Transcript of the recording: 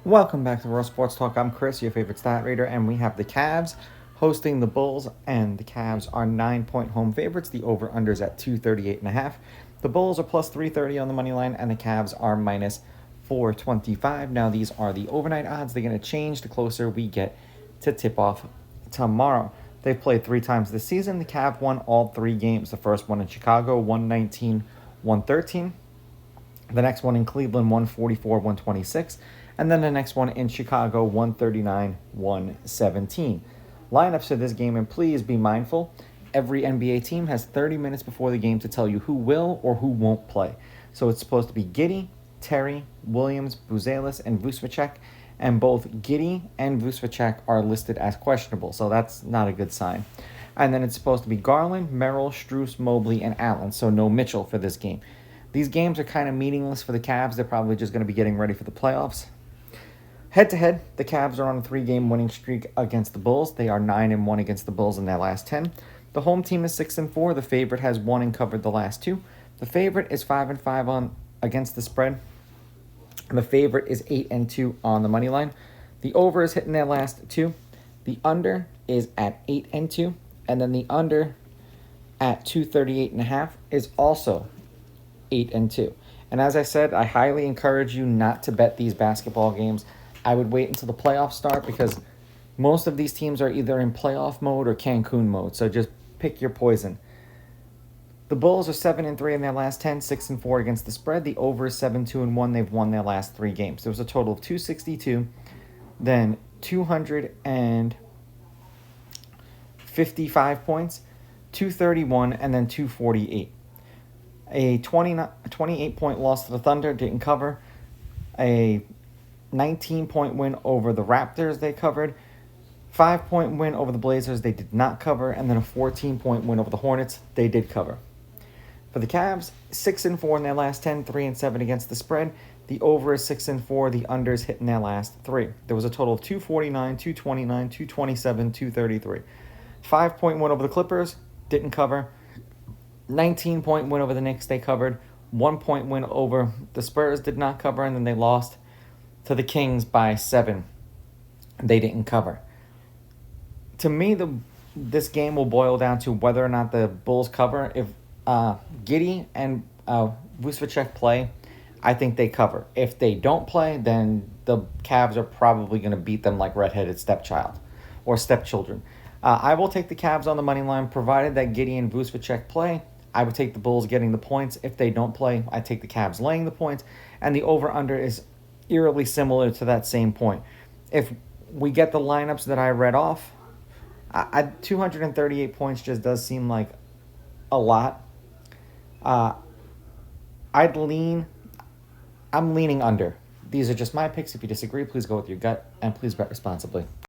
Welcome back to World Sports Talk. I'm Chris, your favorite stat reader, and we have the Cavs hosting the Bulls, and the Cavs are 9-point home favorites. The over-unders at 238.5. The Bulls are plus 330 on the money line, and the Cavs are minus 425. Now, these are the overnight odds. They're going to change the closer we get to tip-off tomorrow. They've played 3 times this season. The Cavs won all 3 games. The first one in Chicago, 119-113. The next one in Cleveland, 144-126. And then the next one in Chicago, 139-117. Lineups for this game, and please be mindful, every NBA team has 30 minutes before the game to tell you who will or who won't play. So it's supposed to be Giddey, Terry, Williams, Buzelis, and Vucevic, and both Giddey and Vucevic are listed as questionable, so that's not a good sign. And then it's supposed to be Garland, Merrill, Strus, Mobley, and Allen, so no Mitchell for this game. These games are kind of meaningless for the Cavs. They're probably just going to be getting ready for the playoffs. Head-to-head, the Cavs are on a 3-game winning streak against the Bulls. They are 9-1 against the Bulls in their last 10. The home team is 6-4. The favorite has won and covered the last 2. The favorite is 5-5 on against the spread. The favorite is 8-2 on the money line. The over is hitting their last 2. The under is at 8-2, and then the under at 238.5 is also 8-2. And as I said, I highly encourage you not to bet these basketball games. I would wait until the playoffs start because most of these teams are either in playoff mode or Cancun mode. So just pick your poison. The Bulls are 7-3 in their last 10, 6-4 against the spread. The over is 7-2-1. They've won their last 3 games. There was a total of 262, then 255 points, 231, and then 248. A 28-point loss to the Thunder, didn't cover. A 19-point win over the Raptors, they covered. 5-point win over the Blazers, they did not cover. And then a 14-point win over the Hornets, they did cover. For the Cavs, 6-4 in their last 10, 3-7 against the spread. The over is 6-4. The under is hitting their last 3. There was a total of 249, 229, 227, 233. 5-point win over the Clippers, didn't cover. 19-point win over the Knicks, they covered. 1-point win over the Spurs, did not cover. And then they lost to the Kings by 7. They didn't cover. To me, this game will boil down to whether or not the Bulls cover. If Giddey and Vucevic play, I think they cover. If they don't play, then the Cavs are probably going to beat them like redheaded stepchild or stepchildren. I will take the Cavs on the money line, provided that Giddey and Vucevic play. I would take the Bulls getting the points. If they don't play, I take the Cavs laying the points. And the over-under is eerily similar to that same point. If we get the lineups that I read off, 238 points just does seem like a lot. I'm leaning under. These are just my picks. If you disagree, please go with your gut, and please bet responsibly.